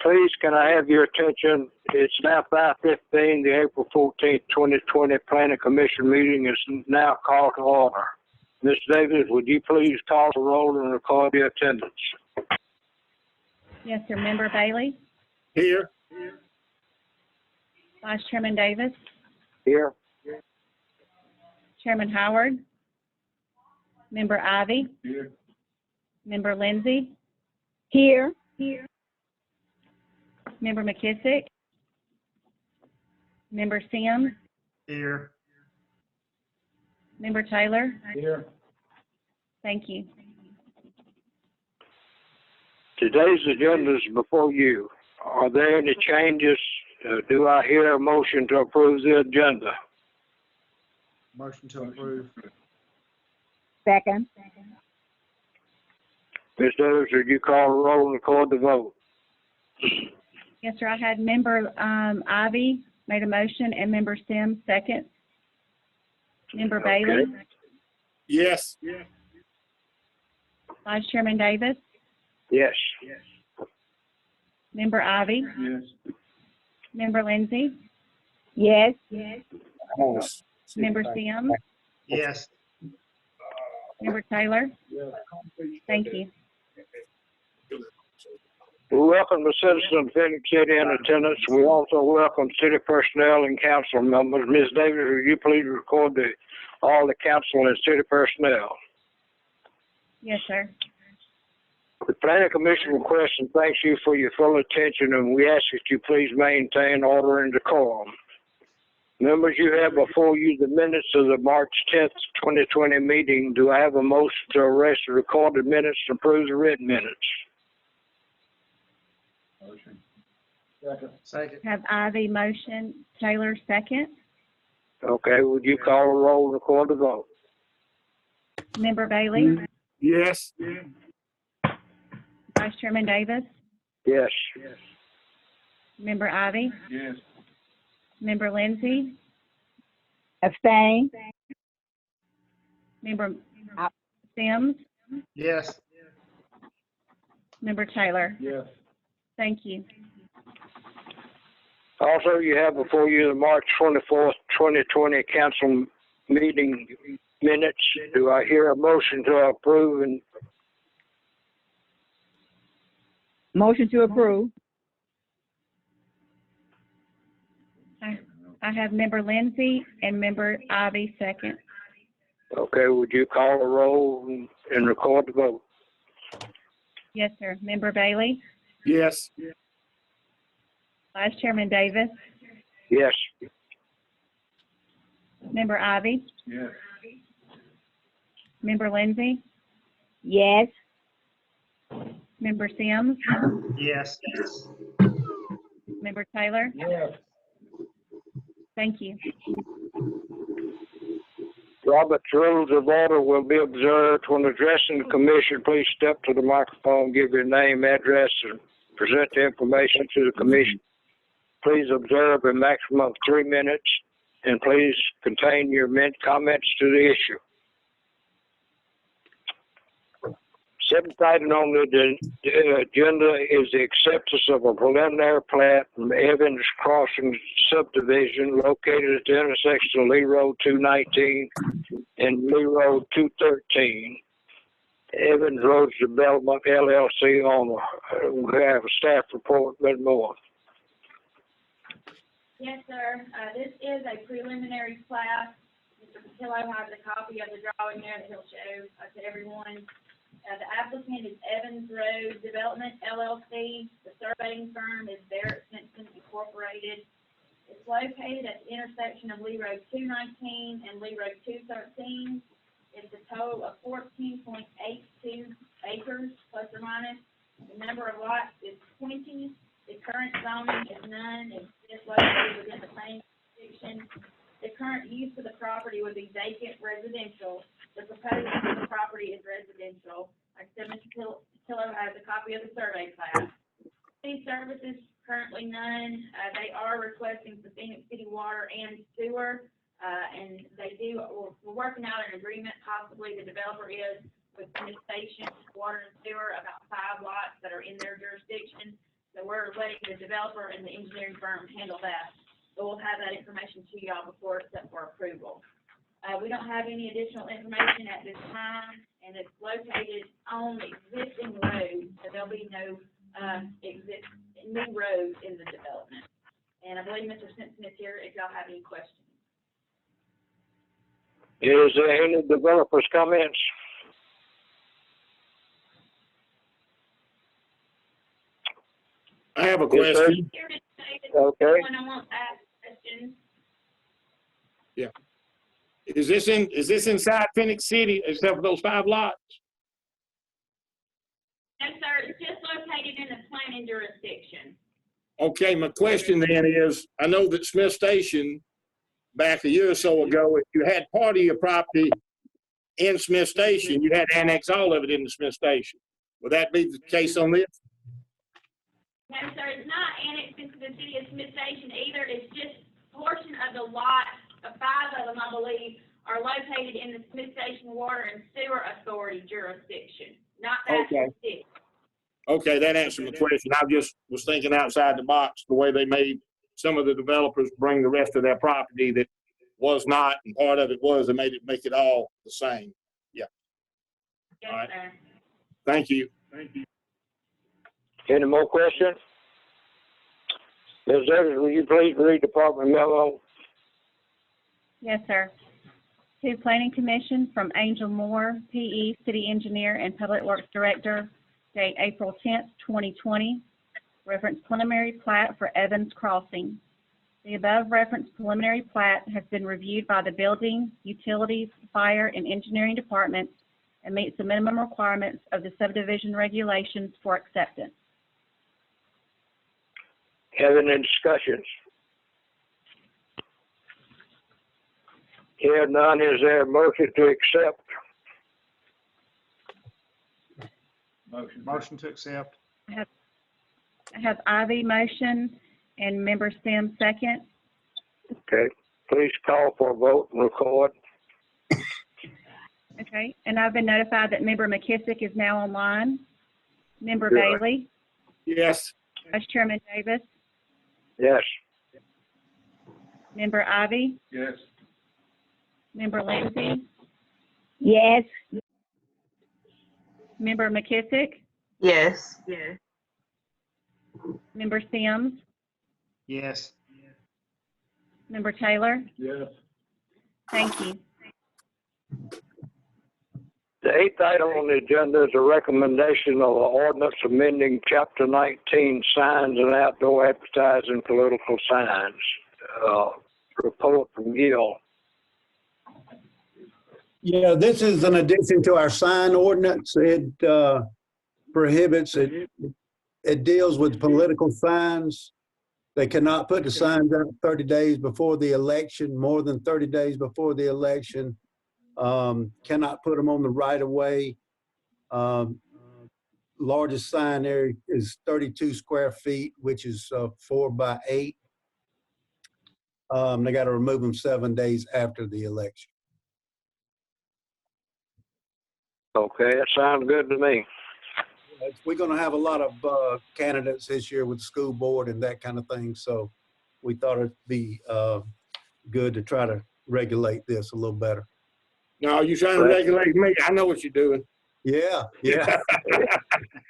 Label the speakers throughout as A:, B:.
A: Please, can I have your attention? It's now 5:15. The April 14th, 2020 Planning Commission meeting is now called to order. Ms. Davis, would you please call the roll and record the attendance?
B: Yes, sir. Member Bailey?
A: Here.
B: Vice Chairman Davis?
A: Here.
B: Chairman Howard? Member Ivy?
A: Here.
B: Member Lindsay?
C: Here.
B: Member McKissick? Member Sims?
A: Here.
B: Member Taylor?
A: Here.
B: Thank you.
A: Today's agenda is before you. Are there any changes? Do I hear a motion to approve the agenda?
D: Motion to approve.
C: Second.
A: Ms. Davis, would you call the roll and record the vote?
B: Yes, sir. I had Member Ivy made a motion and Member Sims second. Member Bailey?
D: Yes.
B: Vice Chairman Davis?
A: Yes.
B: Member Ivy?
D: Yes.
B: Member Lindsay?
C: Yes.
B: Member Sims?
D: Yes.
B: Member Taylor? Thank you.
A: We welcome the citizens of Phenix City in attendance. We also welcome city personnel and council members. Ms. Davis, would you please record all the council and city personnel?
B: Yes, sir.
A: The Planning Commission requests and thanks you for your full attention, and we ask that you please maintain order and decorum. Members, you have before you the minutes of the March 10th, 2020 meeting. Do I have a motion to arrest the recorded minutes and approve the written minutes?
D: Motion. Second.
B: Have Ivy motion, Taylor second.
A: Okay, would you call the roll and record the vote?
B: Member Bailey?
D: Yes.
B: Vice Chairman Davis?
A: Yes.
B: Member Ivy?
D: Yes.
B: Member Lindsay?
C: Abstain.
B: Member Sims?
D: Yes.
B: Member Taylor?
D: Yes.
B: Thank you.
A: Also, you have before you the March 24th, 2020 council meeting minutes. Do I hear a motion to approve? And
C: Motion to approve.
B: I have Member Lindsay and Member Ivy second.
A: okay, would you call the roll and record the vote?
B: Yes, sir. Member Bailey?
D: Yes.
B: Vice Chairman Davis?
A: Yes.
B: Member Ivy?
D: Yes.
B: Member Lindsay?
C: Yes.
B: Member Sims?
D: Yes.
B: Member Taylor?
D: Yes.
B: Thank you.
A: Robert's rules of order will be observed when addressing the commission. Please step to the microphone, give your name, address, and present the information to the commission. Please observe a maximum of 3 minutes, and please contain your comments to the issue. Seventh item on the agenda is the acceptance of a preliminary plat from Evans Crossing subdivision located at the intersection of Lee Road 219 and Lee Road 213. Evans Road Development LLC owner. We have a staff report, Ms. Moore.
E: Yes, sir. This is a preliminary plat. Mr. Patillo has a copy of the drawing there that he'll show to everyone. The applicant is Evans Road Development LLC. The surveying firm is Barrett Simpson Incorporated. It's located at the intersection of Lee Road 219 and Lee Road 213. It's a total of 14.82 acres, plus or minus. The number of lots is 20. The current zoning is none. It's located within the planning jurisdiction. The current use of the property would be vacant residential. The proposed use of the property is residential. Like I said, Mr. Patillo has a copy of the survey plat. These services, currently none. They are requesting for Phenix City Water and Sewer, and we're working out an agreement, possibly the developer is, with Phenix Station Water and Sewer, about 5 lots that are in their jurisdiction. So we're letting the developer and the engineering firm handle that. So we'll have that information to y'all before it's up for approval. We don't have any additional information at this time, and it's located on existing roads, so there'll be no, new roads in the development. And I believe Mr. Simpson is here if y'all have any questions.
A: Is there any developers' comments?
D: I have a
A: Yes, sir.
D: question.
E: Here to say that
A: Okay.
E: anyone who wants to ask questions.
D: Is this inside Phenix City except for those 5 lots?
E: No, sir, it's just located in the planning jurisdiction.
D: Okay, my question then is, I know that Smith Station, back a year or so ago, if you had part of your property in Smith Station, you had to annex all of it into Smith Station. Will that be the case on this?
E: No, sir, it's not annexed into the city of Smith Station either. It's just portion of the lot, 5 of them, I believe, are located in the Smith Station Water and Sewer Authority jurisdiction, not the actual
D: Okay.
E: city.
D: Okay, that answered my question. I just was thinking outside the box, the way they made some of the developers bring the rest of their property that was not, and part of it was, they made it, make it all the same.
E: Yes,
D: All right.
E: sir.
D: Thank you.
A: Any more questions? Ms. Evans, will you please read department memo?
B: Yes, sir. To Planning Commission from Angel Moore, PE, City Engineer and Public Works Director, date April 10th, 2020. Reference preliminary plat for Evans Crossing. The above referenced preliminary plat has been reviewed by the Building, Utilities, Fire, and Engineering Departments and meets the minimum requirements of the subdivision regulations for acceptance.
A: Have any discussions? Here none, is there a motion to accept?
D: Motion to accept.
B: I have Ivy motion and member Sims second.
A: Okay, please call for a vote and record.
B: Okay, and I've been notified that member McKissick is now online. Member
A: Good.
B: Bailey,
D: Yes.
B: Vice Chairman Davis,
A: Yes.
B: member Ivy,
D: Yes.
B: member Lindsay,
C: Yes.
B: member McKissick,
F: Yes.
B: member Sims,
D: Yes.
B: member Taylor.
D: Yes.
B: Thank you.
A: The 8th item on the agenda is a recommendation of an ordinance amending Chapter 19 signs and outdoor advertising political signs. Report from Gil.
G: Yeah, this is an addition to our sign ordinance. It prohibits it. It deals with political signs. They cannot put the signs out 30 days before the election, more than 30 days before the election. Cannot put them on the right of way. Largest sign area is 32 square feet, which is 4 by 8. They got to remove them 7 days after the election.
A: Okay, that sounds good to me.
G: We're going to have a lot of candidates this year with the school board and that kind of thing. So we thought it'd be good to try to regulate this a little better.
D: No, you trying to regulate me. I know what you're doing.
G: Yeah, yeah.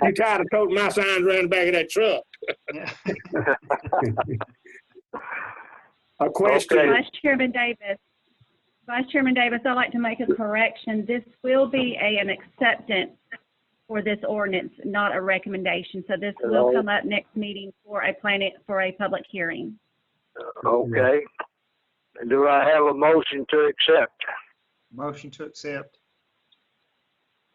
D: You tired of toting my signs around the back of that truck. A question.
A: Okay.
B: Vice Chairman Davis, I'd like to make a correction. This will be an acceptance for this ordinance, not a recommendation. So this will come up next meeting for a public hearing.
A: Okay. Do I have a motion to accept?
D: Motion to accept.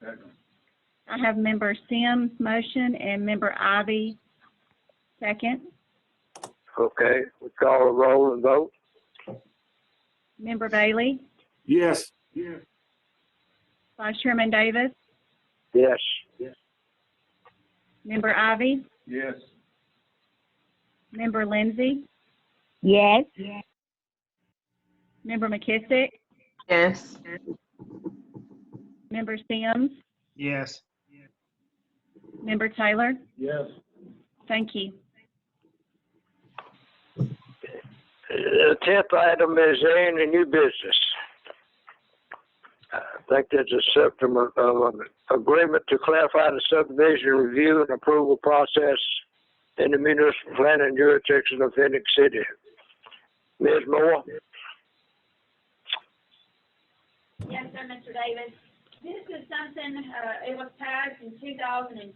B: I have member Sims motion and member Ivy second.
A: Okay, we call a roll and vote.
B: Member Bailey,
D: Yes.
B: Vice Chairman Davis,
A: Yes.
B: member Ivy,
D: Yes.
B: member Lindsay,
C: Yes.
B: member McKissick,
F: Yes.
B: member Sims,
D: Yes.
B: member Taylor.
D: Yes.
B: Thank you.
A: The 10th item is any new business. I think there's a septum of an agreement to clarify the subdivision review and approval process in the municipal planning jurisdiction of Phenix City. Ms. Moore?
E: Yes, sir, Mr. Davis. This is something, it was passed in 2012.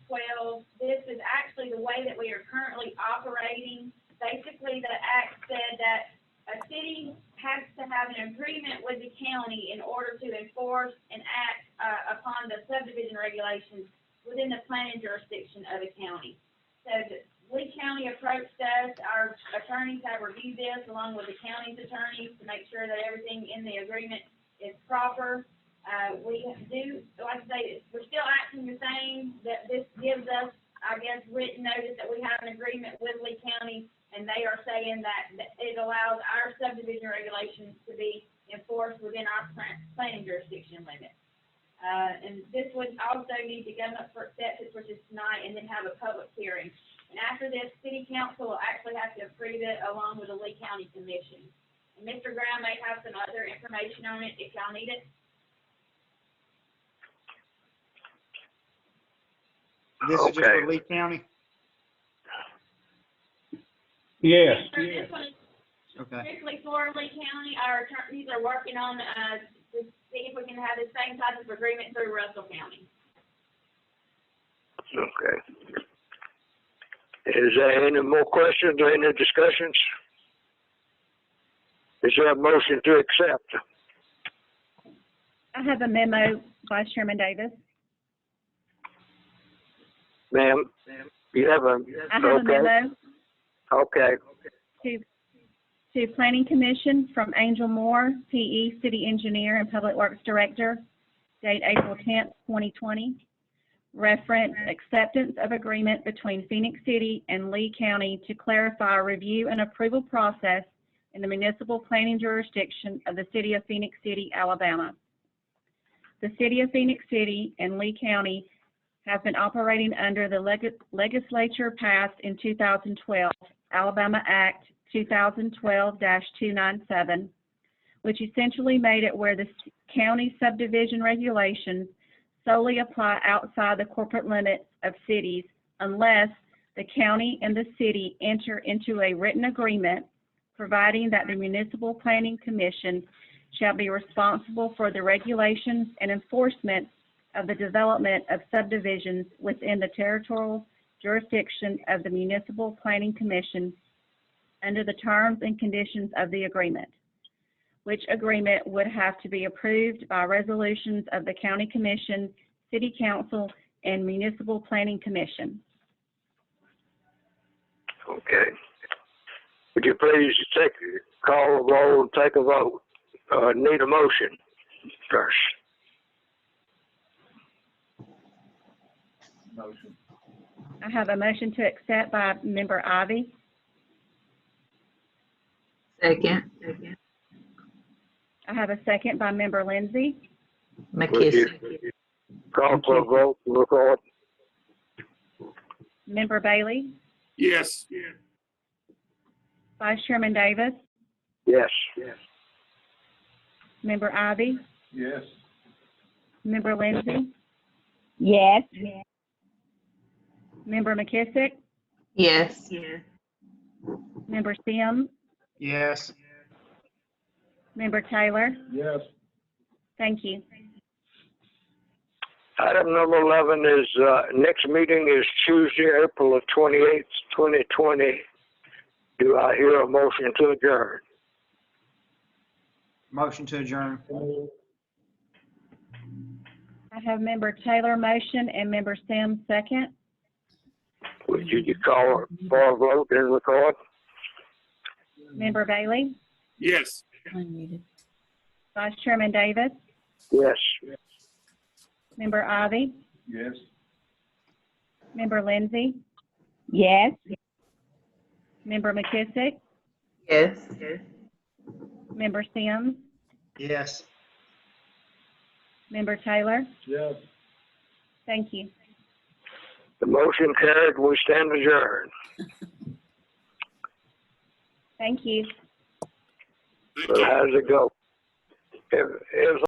E: This is actually the way that we are currently operating. Basically, the act said that a city has to have an agreement with the county in order to enforce and act upon the subdivision regulations within the planning jurisdiction of the county. So Lee County approached us. Our attorneys have reviewed this along with the county's attorneys to make sure that everything in the agreement is proper. We do, like I say, we're still acting the same, that this gives us, I guess, written notice that we have an agreement with Lee County, and they are saying that it allows our subdivision regulations to be enforced within our planning jurisdiction limits. And this would also need to come up for acceptance, which is tonight, and then have a public hearing. And after this, city council will actually have to approve it along with the Lee County Commission. And Mr. Brown may have some other information on it if y'all need it.
H: This is just
A: Okay.
H: for Lee County?
G: Yes.
E: Sir, this one is
H: Okay.
E: strictly for Lee County. Our attorneys are working on, to see if we can have the same type of agreement through Russell County.
A: Okay. Is there any more questions or any discussions? Is there a motion to accept?
B: I have a memo, Vice Chairman Davis.
A: Ma'am, you have a,
B: I have a
A: okay,
B: memo
A: okay.
B: to Planning Commission from Angel Moore, PE, City Engineer and Public Works Director, date April 10th, 2020. Reference acceptance of agreement between Phenix City and Lee County to clarify review and approval process in the municipal planning jurisdiction of the City of Phenix City, Alabama. The City of Phenix City and Lee County have been operating under the legislature passed in 2012, Alabama Act 2012-297, which essentially made it where the county subdivision regulations solely apply outside the corporate limits of cities unless the county and the city enter into a written agreement providing that the Municipal Planning Commission shall be responsible for the regulations and enforcement of the development of subdivisions within the territorial jurisdiction of the Municipal Planning Commission under the terms and conditions of the agreement, which agreement would have to be approved by resolutions of the County Commission, City Council, and Municipal Planning Commission.
A: Okay. Would you please call a roll and take a vote? Need a motion first.
H: Motion.
B: I have a motion to accept by Member Ivy.
F: Second.
B: I have a second by Member Lindsay.
A: Would you
F: McKissick.
A: call for a vote and record?
B: Member Bailey.
D: Yes.
B: Vice Chairman Davis.
A: Yes.
B: Member Ivy.
H: Yes.
B: Member Lindsay.
C: Yes.
B: Member McKissick.
F: Yes.
B: Member Sims.
H: Yes.
B: Member Taylor.
H: Yes.
B: Thank you.
A: Item number 11 is, next meeting is Tuesday, April the 28th, 2020. Do I hear a motion to adjourn?
H: Motion to adjourn.
B: I have Member Taylor motion and Member Sims second.
A: Would you call for a vote and record?
B: Member Bailey.
D: Yes.
B: Vice Chairman Davis.
A: Yes.
B: Member Ivy.
H: Yes.
B: Member Lindsay.
C: Yes.
B: Member McKissick.
F: Yes.
B: Member Sims.
H: Yes.
B: Member Taylor.
H: Yes.
B: Thank you.
A: The motion carried. We stand adjourned.
B: Thank you.
A: But how does it go? If